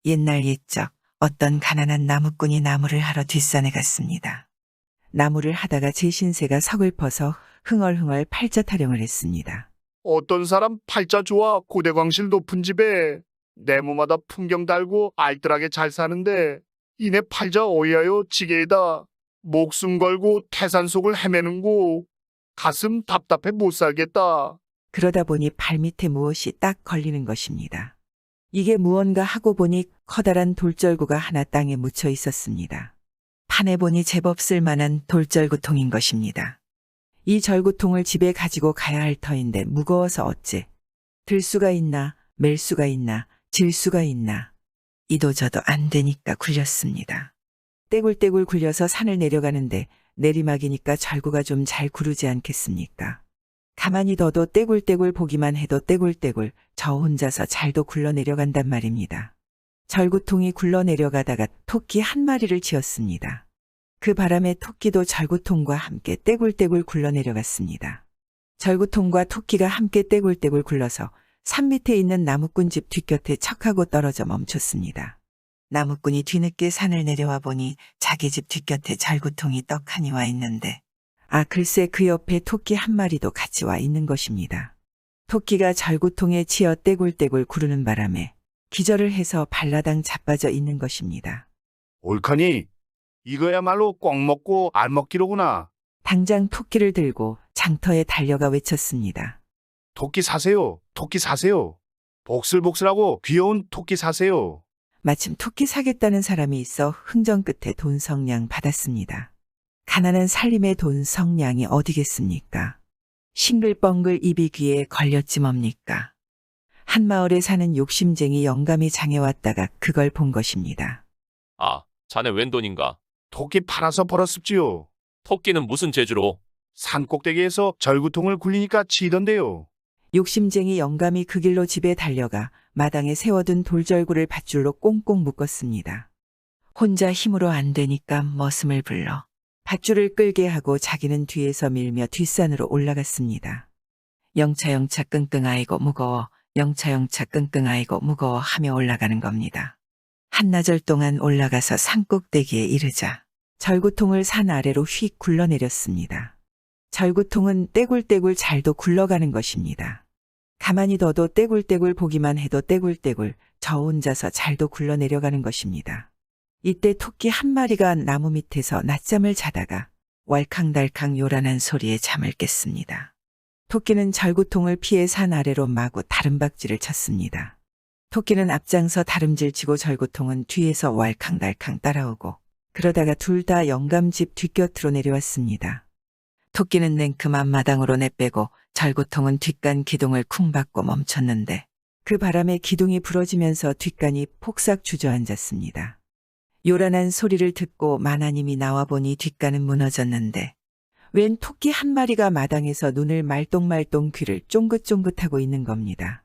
옛날 옛적 어떤 가난한 나무꾼이 나무를 하러 뒷산에 갔습니다. 나무를 하다가 제 신세가 서글퍼서 흥얼흥얼 팔자 타령을 했습니다. 어떤 사람 팔자 좋아 고대광실 높은 집에 네모마다 풍경 달고 알뜰하게 잘 사는데 이내 팔자 어이하여 지게에다 목숨 걸고 태산 속을 헤매는고 가슴 답답해 못 살겠다. 그러다 보니 발밑에 무엇이 딱 걸리는 것입니다. 이게 무언가 하고 보니 커다란 돌절구가 하나 땅에 묻혀 있었습니다. 판에 보니 제법 쓸만한 돌절구통인 것입니다. 이 절구통을 집에 가지고 가야 할 터인데 무거워서 어째 들 수가 있나 맬 수가 있나 질 수가 있나 이도저도 안 되니까 굴렸습니다. 떼굴떼굴 굴려서 산을 내려가는데 내리막이니까 절구가 좀 잘 구르지 않겠습니까? 가만히 둬도 떼굴떼굴 보기만 해도 떼굴떼굴 저 혼자서 잘도 굴러 내려간단 말입니다. 절구통이 굴러 내려가다가 토끼 한 마리를 지었습니다. 그 바람에 토끼도 절구통과 함께 떼굴떼굴 굴러 내려갔습니다. 절구통과 토끼가 함께 떼굴떼굴 굴러서 산 밑에 있는 나무꾼 집 뒷곁에 척하고 떨어져 멈췄습니다. 나무꾼이 뒤늦게 산을 내려와 보니 자기 집 뒷곁에 절구통이 떡하니 와 있는데 글쎄 그 옆에 토끼 한 마리도 같이 와 있는 것입니다. 토끼가 절구통에 치여 떼굴떼굴 구르는 바람에 기절을 해서 발라당 자빠져 있는 것입니다. 옳거니 이거야말로 꽉 먹고 알 먹기로구나. 당장 토끼를 들고 장터에 달려가 외쳤습니다. 토끼 사세요. 토끼 사세요. 복슬복슬하고 귀여운 토끼 사세요. 마침 토끼 사겠다는 사람이 있어 흥정 끝에 돈 성냥 받았습니다. 가난한 살림의 돈 성냥이 어디겠습니까? 싱글벙글 입이 귀에 걸렸지 뭡니까? 한 마을에 사는 욕심쟁이 영감이 장에 왔다가 그걸 본 것입니다. 아, 자네 웬 돈인가? 토끼 팔아서 벌었습지요. 토끼는 무슨 재주로? 산 꼭대기에서 절구통을 굴리니까 치던데요. 욕심쟁이 영감이 그 길로 집에 달려가 마당에 세워둔 돌절구를 밧줄로 꽁꽁 묶었습니다. 혼자 힘으로 안 되니까 머슴을 불러 밧줄을 끌게 하고 자기는 뒤에서 밀며 뒷산으로 올라갔습니다. 영차영차 끙끙 아이고 무거워 영차영차 끙끙 아이고 무거워 하며 올라가는 겁니다. 한나절 동안 올라가서 산 꼭대기에 이르자 절구통을 산 아래로 휙 굴러내렸습니다. 절구통은 떼굴떼굴 잘도 굴러가는 것입니다. 가만히 둬도 떼굴떼굴 보기만 해도 떼굴떼굴 저 혼자서 잘도 굴러내려가는 것입니다. 이때 토끼 한 마리가 나무 밑에서 낮잠을 자다가 왈캉달캉 요란한 소리에 잠을 깼습니다. 토끼는 절구통을 피해 산 아래로 마구 다름박질을 쳤습니다. 토끼는 앞장서 다름질 치고 절구통은 뒤에서 왈캉달캉 따라오고 그러다가 둘 다 영감집 뒷곁으로 내려왔습니다. 토끼는 냉큼 앞마당으로 내빼고 절구통은 뒷간 기둥을 쿵 박고 멈췄는데 그 바람에 기둥이 부러지면서 뒷간이 폭삭 주저앉았습니다. 요란한 소리를 듣고 마나님이 나와보니 뒷간은 무너졌는데 웬 토끼 한 마리가 마당에서 눈을 말똥말똥 귀를 쫑긋쫑긋하고 있는 겁니다.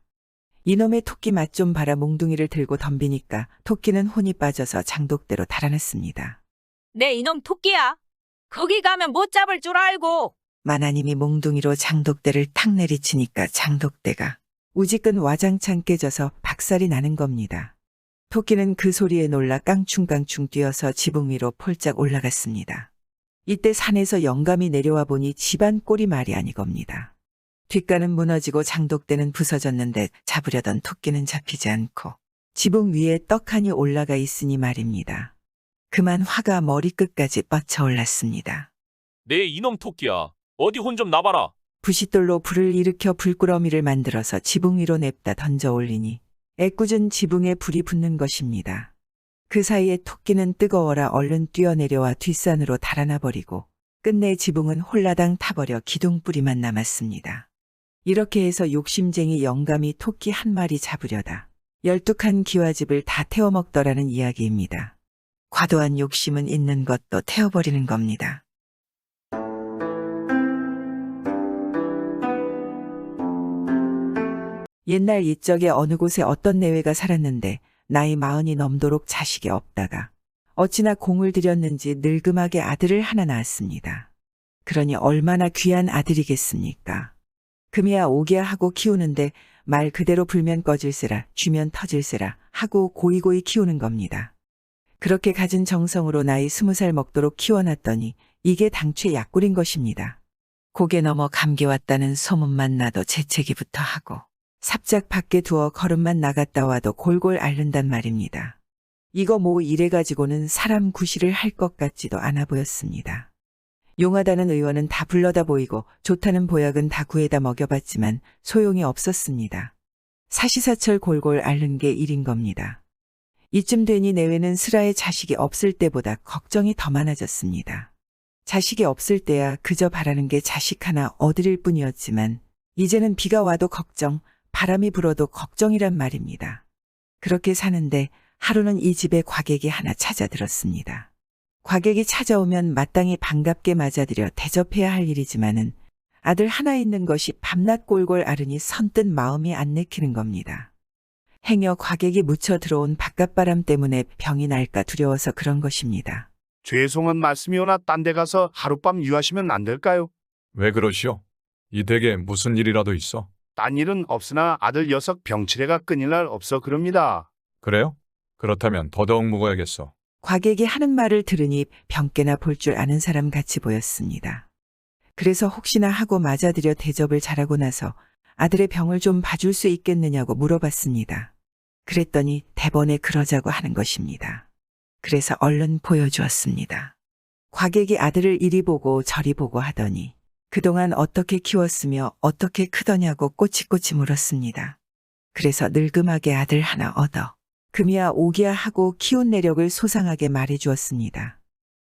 이놈의 토끼 맛 좀 봐라 몽둥이를 들고 덤비니까 토끼는 혼이 빠져서 장독대로 달아났습니다. 내 이놈 토끼야. 거기 가면 못 잡을 줄 알고. 마나님이 몽둥이로 장독대를 탁 내리치니까 장독대가 우지끈 와장창 깨져서 박살이 나는 겁니다. 토끼는 그 소리에 놀라 깡충깡충 뛰어서 지붕 위로 폴짝 올라갔습니다. 이때 산에서 영감이 내려와 보니 집안 꼴이 말이 아니겁니다. 뒷간은 무너지고 장독대는 부서졌는데 잡으려던 토끼는 잡히지 않고 지붕 위에 떡하니 올라가 있으니 말입니다. 그만 화가 머리끝까지 뻗쳐올랐습니다. 내 이놈 토끼야. 어디 혼 좀 나봐라. 부싯돌로 불을 일으켜 불꾸러미를 만들어서 지붕 위로 냅다 던져 올리니 애꿎은 지붕에 불이 붙는 것입니다. 그 사이에 토끼는 뜨거워라 얼른 뛰어내려와 뒷산으로 달아나 버리고 끝내 지붕은 홀라당 타버려 기둥뿌리만 남았습니다. 이렇게 해서 욕심쟁이 영감이 토끼 한 마리 잡으려다 12칸 기와집을 다 태워먹더라는 이야기입니다. 과도한 욕심은 있는 것도 태워버리는 겁니다. 옛날 옛적에 어느 곳에 어떤 내외가 살았는데 나이 40이 넘도록 자식이 없다가 어찌나 공을 들였는지 늙음하게 아들을 하나 낳았습니다. 그러니 얼마나 귀한 아들이겠습니까? 금이야 오기야 하고 키우는데 말 그대로 불면 꺼질세라 쥐면 터질세라 하고 고이고이 키우는 겁니다. 그렇게 가진 정성으로 나이 20살 먹도록 키워놨더니 이게 당최 약골인 것입니다. 고개 넘어 감기 왔다는 소문만 나도 재채기부터 하고 삽작 밖에 두어 걸음만 나갔다 와도 골골 앓는단 말입니다. 이거 뭐 이래가지고는 사람 구실을 할 것 같지도 않아 보였습니다. 용하다는 의원은 다 불러다 보이고 좋다는 보약은 다 구해다 먹여봤지만 소용이 없었습니다. 사시사철 골골 앓는 게 일인 겁니다. 이쯤 되니 내외는 슬아의 자식이 없을 때보다 걱정이 더 많아졌습니다. 자식이 없을 때야 그저 바라는 게 자식 하나 얻으릴 뿐이었지만 이제는 비가 와도 걱정, 바람이 불어도 걱정이란 말입니다. 그렇게 사는데 하루는 이 집에 과객이 하나 찾아들었습니다. 과객이 찾아오면 마땅히 반갑게 맞아들여 대접해야 할 일이지만은 아들 하나 있는 것이 밤낮 골골 앓으니 선뜻 마음이 안 내키는 겁니다. 행여 과객이 묻혀 들어온 바깥바람 때문에 병이 날까 두려워서 그런 것입니다. 죄송한 말씀이오나 딴 데 가서 하룻밤 유하시면 안 될까요? 왜 그러시오? 이 댁에 무슨 일이라도 있어? 딴 일은 없으나 아들 녀석 병치레가 끊일 날 없어 그럽니다. 그래요? 그렇다면 더더욱 묵어야겠어. 과객이 하는 말을 들으니 병깨나 볼 줄 아는 사람 같이 보였습니다. 그래서 혹시나 하고 맞아들여 대접을 잘하고 나서 아들의 병을 좀 봐줄 수 있겠느냐고 물어봤습니다. 그랬더니 대번에 그러자고 하는 것입니다. 그래서 얼른 보여주었습니다. 과객이 아들을 이리 보고 저리 보고 하더니 그동안 어떻게 키웠으며 어떻게 크더냐고 꼬치꼬치 물었습니다. 그래서 늙음하게 아들 하나 얻어 금이야 오기야 하고 키운 내력을 소상하게 말해주었습니다.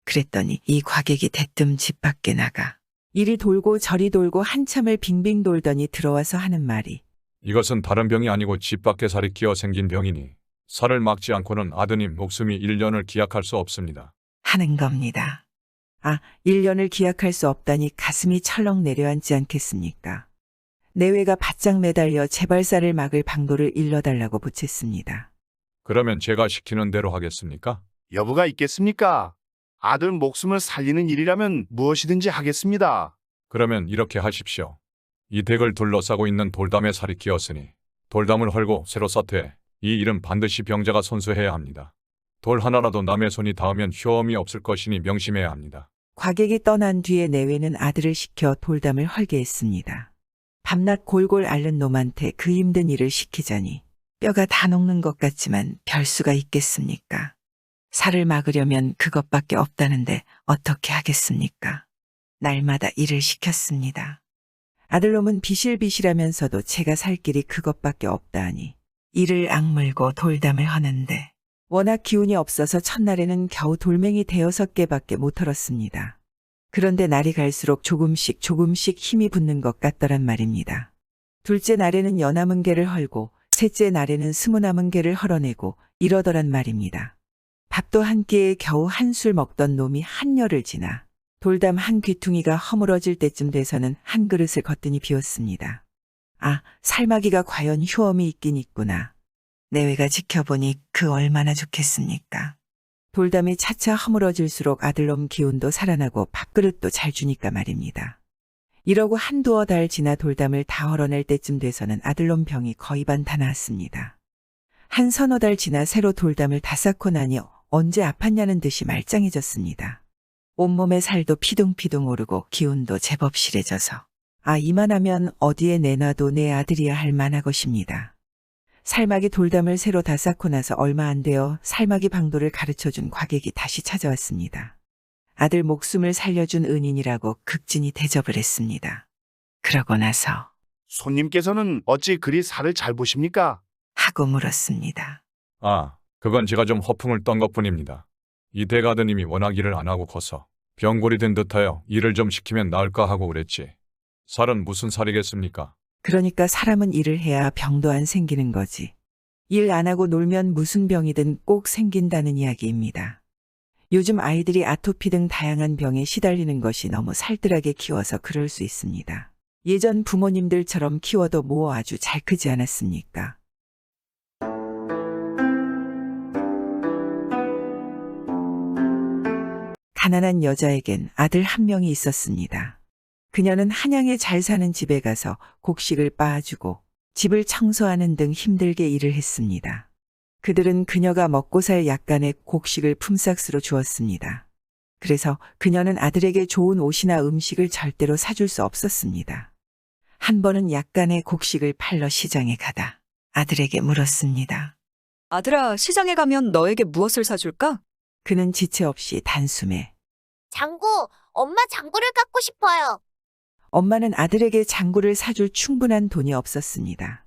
그랬더니 이 과객이 대뜸 집 밖에 나가 이리 돌고 저리 돌고 한참을 빙빙 돌더니 들어와서 하는 말이 이것은 다른 병이 아니고 집 밖에 살이 끼어 생긴 병이니 살을 막지 않고는 아드님 목숨이 1년을 기약할 수 없습니다. 하는 겁니다. 아, 1년을 기약할 수 없다니 가슴이 철렁 내려앉지 않겠습니까? 내외가 바짝 매달려 제발살을 막을 방도를 일러달라고 보챘습니다. 그러면 제가 시키는 대로 하겠습니까? 여부가 있겠습니까? 아들 목숨을 살리는 일이라면 무엇이든지 하겠습니다. 그러면 이렇게 하십시오. 이 댁을 둘러싸고 있는 돌담에 살이 끼었으니 돌담을 헐고 새로 쌓되 이 일은 반드시 병자가 손수해야 합니다. 돌 하나라도 남의 손이 닿으면 효험이 없을 것이니 명심해야 합니다. 과객이 떠난 뒤에 내외는 아들을 시켜 돌담을 헐게 했습니다. 밤낮 골골 앓는 놈한테 그 힘든 일을 시키자니 뼈가 다 녹는 것 같지만 별 수가 있겠습니까? 살을 막으려면 그것밖에 없다는데 어떻게 하겠습니까? 날마다 일을 시켰습니다. 아들놈은 비실비실하면서도 제가 살 길이 그것밖에 없다 하니 이를 악물고 돌담을 하는데 워낙 기운이 없어서 첫날에는 겨우 돌멩이 5-6개밖에 못 털었습니다. 그런데 날이 갈수록 조금씩 힘이 붙는 것 같더란 말입니다. 둘째 날에는 여남은 개를 헐고 셋째 날에는 20남은 개를 헐어내고 이러더란 말입니다. 밥도 한 끼에 겨우 한술 먹던 놈이 한열을 지나 돌담 한 귀퉁이가 허물어질 때쯤 돼서는 한 그릇을 거뜬히 비웠습니다. 아, 살마기가 과연 효험이 있긴 있구나. 내외가 지켜보니 그 얼마나 좋겠습니까? 돌담이 차차 허물어질수록 아들놈 기운도 살아나고 밥그릇도 잘 주니까 말입니다. 이러고 한두어 달 지나 돌담을 다 헐어낼 때쯤 돼서는 아들놈 병이 거의 반 다 나았습니다. 한 서너 달 지나 새로 돌담을 다 쌓고 나니 언제 아팠냐는 듯이 말짱해졌습니다. 온몸에 살도 피둥피둥 오르고 기운도 제법 실해져서 아, 이만하면 어디에 내놔도 내 아들이야 할 만하것입니다. 살마기 돌담을 새로 다 쌓고 나서 얼마 안 되어 살마기 방도를 가르쳐준 과객이 다시 찾아왔습니다. 아들 목숨을 살려준 은인이라고 극진히 대접을 했습니다. 그러고 나서 손님께서는 어찌 그리 살을 잘 보십니까? 하고 물었습니다. 아, 그건 제가 좀 허풍을 떤 것뿐입니다. 이 댁 아드님이 워낙 일을 안 하고 커서 병골이 된 듯하여 일을 좀 시키면 나을까 하고 그랬지. 살은 무슨 살이겠습니까? 그러니까 사람은 일을 해야 병도 안 생기는 거지. 일 안 하고 놀면 무슨 병이든 꼭 생긴다는 이야기입니다. 요즘 아이들이 아토피 등 다양한 병에 시달리는 것이 너무 살뜰하게 키워서 그럴 수 있습니다. 예전 부모님들처럼 키워도 뭐 아주 잘 크지 않았습니까? 가난한 여자에겐 아들 한 명이 있었습니다. 그녀는 한양에 잘 사는 집에 가서 곡식을 빻아주고 집을 청소하는 등 힘들게 일을 했습니다. 그들은 그녀가 먹고 살 약간의 곡식을 품삯으로 주었습니다. 그래서 그녀는 아들에게 좋은 옷이나 음식을 절대로 사줄 수 없었습니다. 한 번은 약간의 곡식을 팔러 시장에 가다 아들에게 물었습니다. 아들아, 시장에 가면 너에게 무엇을 사줄까? 그는 지체 없이 단숨에 장구, 엄마 장구를 갖고 싶어요. 엄마는 아들에게 장구를 사줄 충분한 돈이 없었습니다.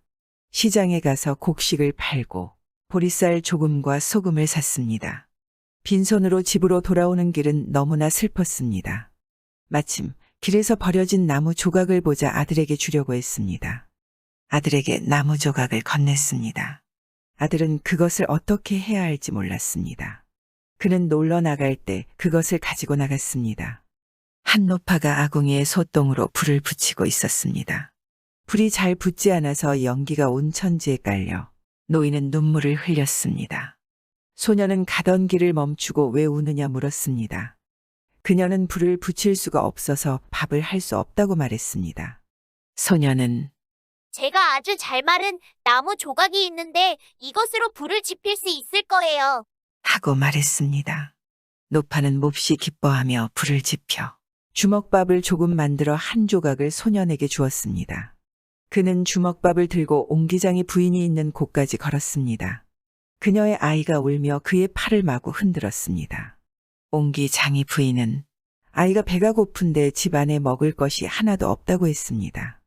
시장에 가서 곡식을 팔고 보리쌀 조금과 소금을 샀습니다. 빈손으로 집으로 돌아오는 길은 너무나 슬펐습니다. 마침 길에서 버려진 나무 조각을 보자 아들에게 주려고 했습니다. 아들에게 나무 조각을 건넸습니다. 아들은 그것을 어떻게 해야 할지 몰랐습니다. 그는 놀러 나갈 때 그것을 가지고 나갔습니다. 한 노파가 아궁이에 소똥으로 불을 붙이고 있었습니다. 불이 잘 붙지 않아서 연기가 온 천지에 깔려 노인은 눈물을 흘렸습니다. 소녀는 가던 길을 멈추고 왜 우느냐 물었습니다. 그녀는 불을 붙일 수가 없어서 밥을 할 수 없다고 말했습니다. 소녀는 제가 아주 잘 마른 나무 조각이 있는데 이것으로 불을 지필 수 있을 거예요. 하고 말했습니다. 노파는 몹시 기뻐하며 불을 지펴 주먹밥을 조금 만들어 한 조각을 소년에게 주었습니다. 그는 주먹밥을 들고 옹기장이 부인이 있는 곳까지 걸었습니다. 그녀의 아이가 울며 그의 팔을 마구 흔들었습니다. 옹기장이 부인은 아이가 배가 고픈데 집 안에 먹을 것이 하나도 없다고 했습니다.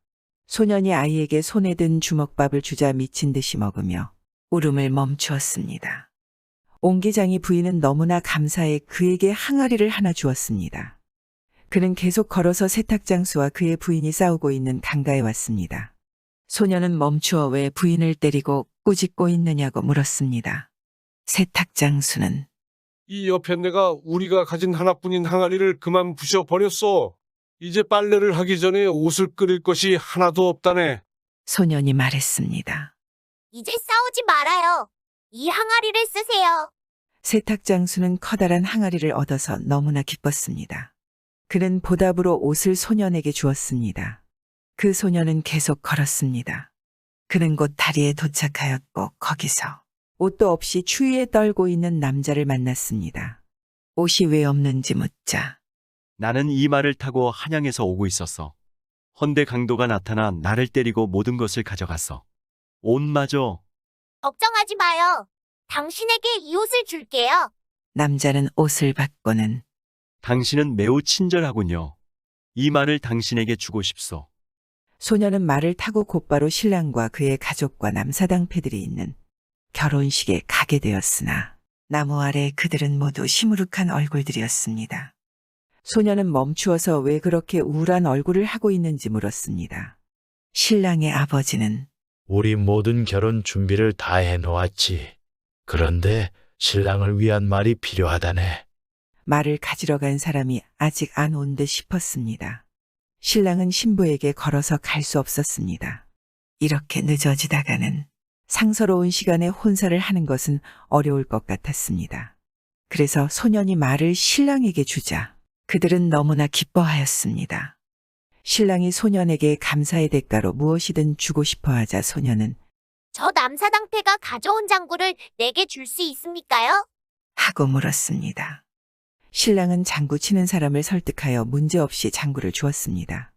소년이 아이에게 손에 든 주먹밥을 주자 미친 듯이 먹으며 울음을 멈추었습니다. 옹기장이 부인은 너무나 감사해 그에게 항아리를 하나 주었습니다. 그는 계속 걸어서 세탁장수와 그의 부인이 싸우고 있는 강가에 왔습니다. 소녀는 멈추어 왜 부인을 때리고 꾸짖고 있느냐고 물었습니다. 세탁장수는 이 옆에 내가 우리가 가진 하나뿐인 항아리를 그만 부셔버렸어. 이제 빨래를 하기 전에 옷을 끓일 것이 하나도 없다네. 소년이 말했습니다. 이제 싸우지 말아요. 이 항아리를 쓰세요. 세탁장수는 커다란 항아리를 얻어서 너무나 기뻤습니다. 그는 보답으로 옷을 소년에게 주었습니다. 그 소년은 계속 걸었습니다. 그는 곧 다리에 도착하였고 거기서 옷도 없이 추위에 떨고 있는 남자를 만났습니다. 옷이 왜 없는지 묻자 나는 이 말을 타고 한양에서 오고 있었어. 헌데 강도가 나타나 나를 때리고 모든 것을 가져갔어. 옷마저. 걱정하지 마요. 당신에게 이 옷을 줄게요. 남자는 옷을 받고는 당신은 매우 친절하군요. 이 말을 당신에게 주고 싶소. 소녀는 말을 타고 곧바로 신랑과 그의 가족과 남사당패들이 있는 결혼식에 가게 되었으나 나무 아래 그들은 모두 시무룩한 얼굴들이었습니다. 소녀는 멈추어서 왜 그렇게 우울한 얼굴을 하고 있는지 물었습니다. 신랑의 아버지는 우리 모든 결혼 준비를 다 해놓았지. 그런데 신랑을 위한 말이 필요하다네. 말을 가지러 간 사람이 아직 안 온 듯 싶었습니다. 신랑은 신부에게 걸어서 갈 수 없었습니다. 이렇게 늦어지다가는 상서로운 시간에 혼사를 하는 것은 어려울 것 같았습니다. 그래서 소년이 말을 신랑에게 주자 그들은 너무나 기뻐하였습니다. 신랑이 소년에게 감사의 대가로 무엇이든 주고 싶어 하자 소년은 저 남사당패가 가져온 장구를 내게 줄 수 있습니까요? 하고 물었습니다. 신랑은 장구 치는 사람을 설득하여 문제없이 장구를 주었습니다.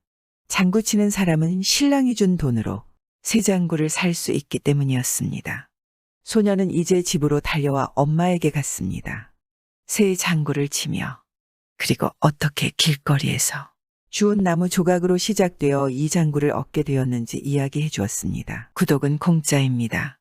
장구 치는 사람은 신랑이 준 돈으로 새 장구를 살 수 있기 때문이었습니다. 소녀는 이제 집으로 달려와 엄마에게 갔습니다. 새 장구를 치며 그리고 어떻게 길거리에서 주운 나무 조각으로 시작되어 이 장구를 얻게 되었는지 이야기해 주었습니다. 구독은 공짜입니다.